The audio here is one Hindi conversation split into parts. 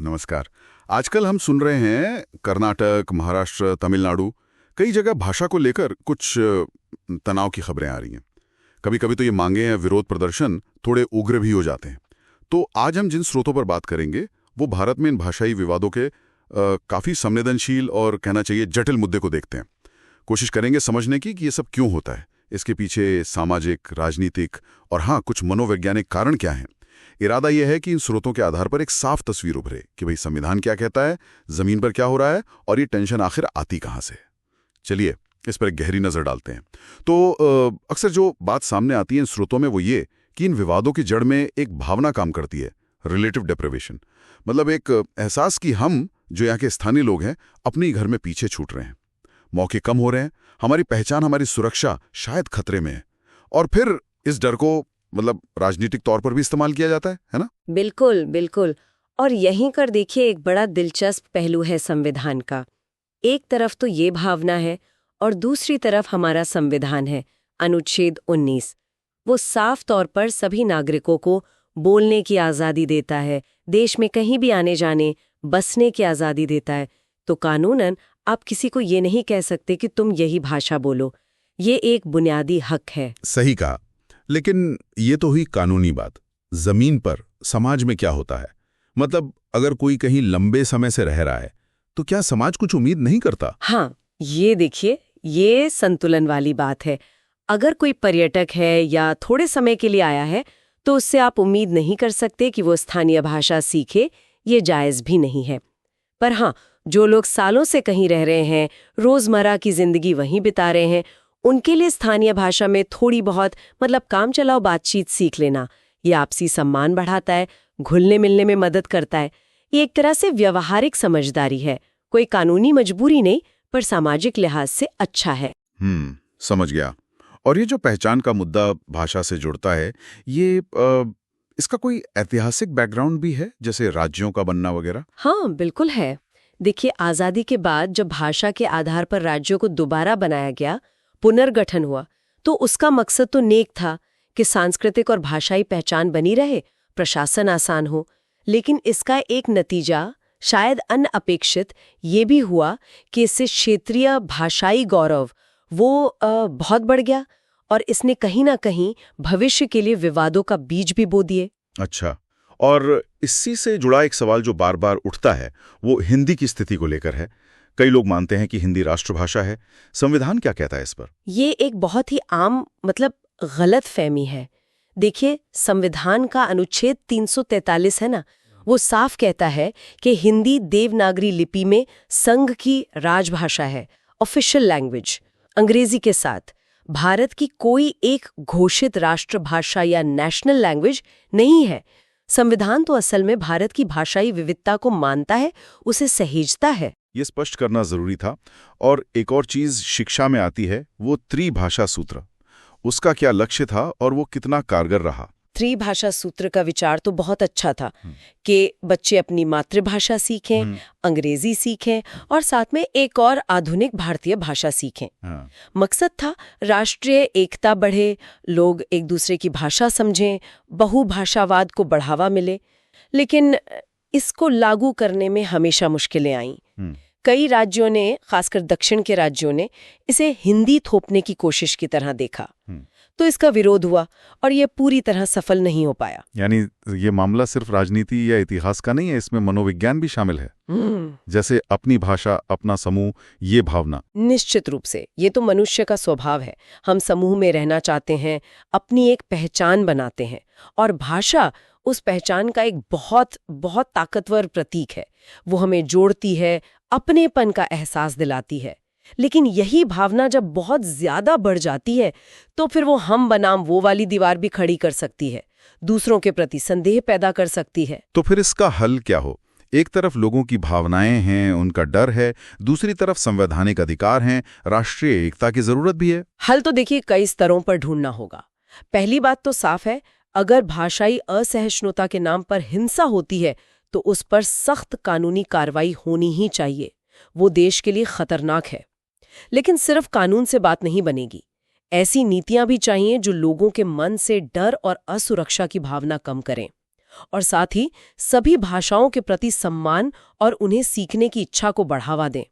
नमस्कार। आजकल हम सुन रहे हैं कर्नाटक, महाराष्ट्र, तमिलनाडु, कई जगह भाषा को लेकर कुछ तनाव की खबरें आ रही हैं। कभी कभी तो ये मांगे या विरोध प्रदर्शन थोड़े उग्र भी हो जाते हैं। तो आज हम जिन स्रोतों पर बात करेंगे वो भारत में इन भाषाई विवादों के काफ़ी संवेदनशील और कहना चाहिए जटिल मुद्दे को देखते हैं। कोशिश करेंगे समझने की कि ये सब क्यों होता है, इसके पीछे सामाजिक, राजनीतिक और हाँ कुछ मनोवैज्ञानिक कारण क्या हैं। इरादा यह है कि इन स्रोतों के आधार पर एक साफ तस्वीर उभरे कि भाई संविधान क्या कहता है, जमीन पर क्या हो रहा है और ये टेंशन आखिर आती कहाँ से। चलिए इस पर एक गहरी नजर डालते हैं। तो अक्सर जो बात सामने आती है इन स्रोतों में वो ये कि इन विवादों की जड़ में एक भावना काम करती है, रिलेटिव डेप्रिवेशन। मतलब एक एहसास कि हम जो यहाँ के स्थानीय लोग हैं अपने घर में पीछे छूट रहे हैं, मौके कम हो रहे हैं, हमारी पहचान, हमारी सुरक्षा शायद खतरे में है। और फिर इस डर को मतलब राजनीतिक तौर पर भी इस्तेमाल किया जाता है ना? बिल्कुल बिल्कुल। और यहीं कर देखिए एक बड़ा दिलचस्प पहलू है संविधान का। एक तरफ तो ये भावना है और दूसरी तरफ हमारा संविधान है, अनुच्छेद 19। वो साफ तौर पर सभी नागरिकों को बोलने की आज़ादी देता है, देश में कहीं भी आने जाने, बसने की आज़ादी देता है। तो कानूनन आप किसी को ये नहीं कह सकते कि तुम यही भाषा बोलो। ये एक बुनियादी हक है। सही कहा। लेकिन ये तो हुई कानूनी बात। जमीन पर समाज में क्या होता है? मतलब अगर कोई कहीं लंबे समय से रह रहा है तो क्या समाज कुछ उम्मीद नहीं करता? हाँ, ये देखिए, ये संतुलन वाली बात है। अगर कोई पर्यटक है या थोड़े समय के लिए आया है तो उससे आप उम्मीद नहीं कर सकते कि वो स्थानीय भाषा सीखे, ये जायज़ भी नहीं है। पर हाँ, जो लोग सालों से कहीं रह रहे हैं, रोजमर्रा की जिंदगी वहीं बिता रहे हैं, उनके लिए स्थानीय भाषा में थोड़ी बहुत मतलब काम चलाओ बातचीत सीख लेना, ये आपसी सम्मान बढ़ाता है, घुलने मिलने में मदद करता है। ये एक तरह से व्यवहारिक समझदारी है, कोई कानूनी मजबूरी नहीं, पर सामाजिक लिहाज से अच्छा है। समझ गया। और ये जो पहचान का मुद्दा भाषा से जुड़ता है, ये इसका कोई ऐतिहासिक बैकग्राउंड भी है, जैसे राज्यों का बनना वगैरह? हाँ, बिल्कुल है। देखिए, आज़ादी के बाद जब भाषा के आधार पर राज्यों को दोबारा बनाया गया, पुनर्गठन हुआ, तो उसका मकसद तो नेक था कि सांस्कृतिक और भाषाई पहचान बनी रहे, प्रशासन आसान हो। लेकिन इसका एक नतीजा शायद अनअपेक्षित ये भी हुआ कि इससे क्षेत्रीय भाषाई गौरव वो बहुत बढ़ गया और इसने कहीं ना कहीं भविष्य के लिए विवादों का बीज भी बो दिए। अच्छा। और इसी से जुड़ा एक सवाल जो बार बार उठता है वो हिंदी की स्थिति को लेकर है। कई लोग मानते हैं कि हिंदी राष्ट्रभाषा है। संविधान क्या कहता है इस पर? ये एक बहुत ही आम मतलब गलत फहमी है। देखिए, संविधान का अनुच्छेद 343 है ना, वो साफ कहता है कि हिंदी देवनागरी लिपि में संघ की राजभाषा है, ऑफिशियल लैंग्वेज। अंग्रेजी के साथ भारत की कोई एक घोषित राष्ट्रभाषा या नेशनल लैंग्वेज नहीं है। संविधान तो असल में भारत की भाषाई विविधता को मानता है, उसे सहेजता है। ये स्पष्ट करना जरूरी था। और एक और चीज शिक्षा में आती है, वो त्रिभाषा सूत्र। उसका क्या लक्ष्य था और वो कितना कारगर रहा? त्रिभाषा सूत्र का विचार तो बहुत अच्छा था कि बच्चे अपनी मातृभाषा सीखें, अंग्रेजी सीखें और साथ में एक और आधुनिक भारतीय भाषा सीखें। मकसद था राष्ट्रीय एकता बढ़े, लोग एक दूसरे की भाषा समझें, बहुभाषावाद को बढ़ावा मिले। लेकिन इसको लागू करने में हमेशा मुश्किलें आईं। कई राज्यों ने, खासकर दक्षिण के राज्यों ने, इसे हिंदी थोपने की कोशिश की तरह देखा, तो इसका विरोध हुआ और ये पूरी तरह सफल नहीं हो पाया। यानी ये मामला सिर्फ राजनीति या इतिहास का नहीं है, इसमें मनोविज्ञान भी शामिल है। जैसे अपनी भाषा, अपना समूह, ये भावना। निश्चित रूप से ये तो मनुष्य का स्वभाव है। हम समूह में रहना चाहते हैं, अपनी एक पहचान बनाते हैं, और भाषा उस पहचान का एक बहुत बहुत ताकतवर प्रतीक है। वो हमें जोड़ती है, अपनेपन का एहसास दिलाती है। लेकिन यही भावना जब बहुत ज्यादा बढ़ जाती है तो फिर वो हम बनाम वो वाली दीवार भी खड़ी कर सकती है, दूसरों के प्रति संदेह पैदा कर सकती है। तो फिर इसका हल क्या हो? एक तरफ लोगों की भावनाएं हैं, उनका डर है, दूसरी तरफ संवैधानिक अधिकार हैं, राष्ट्रीय एकता की जरूरत भी है। हल तो देखिए कई स्तरों पर ढूंढना होगा। पहली बात तो साफ है, अगर भाषाई असहिष्णुता के नाम पर हिंसा होती है तो उस पर सख्त कानूनी कार्रवाई होनी ही चाहिए। वो देश के लिए खतरनाक है। लेकिन सिर्फ कानून से बात नहीं बनेगी। ऐसी नीतियां भी चाहिए जो लोगों के मन से डर और असुरक्षा की भावना कम करें। और साथ ही सभी भाषाओं के प्रति सम्मान और उन्हें सीखने की इच्छा को बढ़ावा दें।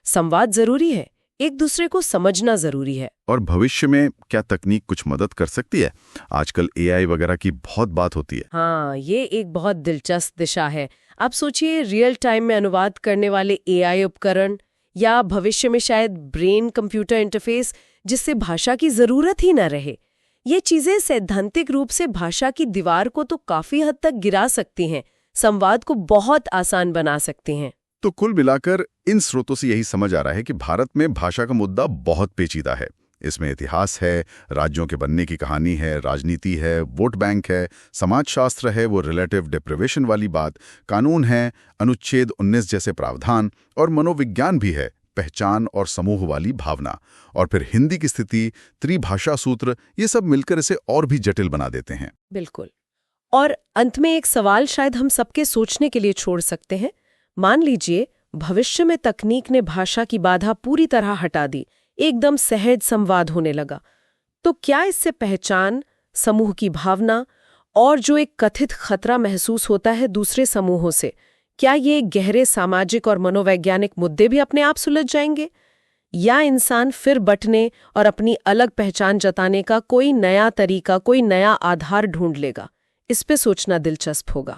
संवाद जरूरी है, एक दूसरे को समझना जरूरी है। और भविष्य में क्या तकनीक कुछ मदद कर सकती है? आजकल AI वगैरह की बहुत बात होती है। हाँ, ये एक बहुत दिलचस्प दिशा है। आप सोचिए, रियल टाइम में अनुवाद करने वाले AI उपकरण, या भविष्य में शायद ब्रेन कंप्यूटर इंटरफेस, जिससे भाषा की जरूरत ही न रहे। ये चीजें सैद्धांतिक रूप से भाषा की दीवार को तो काफी हद तक गिरा सकती हैं, संवाद को बहुत आसान बना सकती हैं। तो कुल मिलाकर इन स्रोतों से यही समझ आ रहा है कि भारत में भाषा का मुद्दा बहुत पेचीदा है। इसमें इतिहास है, राज्यों के बनने की कहानी है, राजनीति है, वोट बैंक है, समाजशास्त्र है, वो रिलेटिव डिप्रिवेशन वाली बात, कानून है, अनुच्छेद 19 जैसे प्रावधान, और मनोविज्ञान भी है, पहचान और समूह वाली भावना, और फिर हिंदी की स्थिति, त्रिभाषा सूत्र, ये सब मिलकर इसे और भी जटिल बना देते हैं। बिल्कुल। और अंत में एक सवाल शायद हम सबके सोचने के लिए छोड़ सकते हैं। मान लीजिए भविष्य में तकनीक ने भाषा की बाधा पूरी तरह हटा दी, एकदम सहज संवाद होने लगा, तो क्या इससे पहचान, समूह की भावना और जो एक कथित खतरा महसूस होता है दूसरे समूहों से, क्या ये गहरे सामाजिक और मनोवैज्ञानिक मुद्दे भी अपने आप सुलझ जाएंगे? या इंसान फिर बंटने और अपनी अलग पहचान जताने का कोई नया तरीका, कोई नया आधार ढूंढ लेगा? इस पे सोचना दिलचस्प होगा।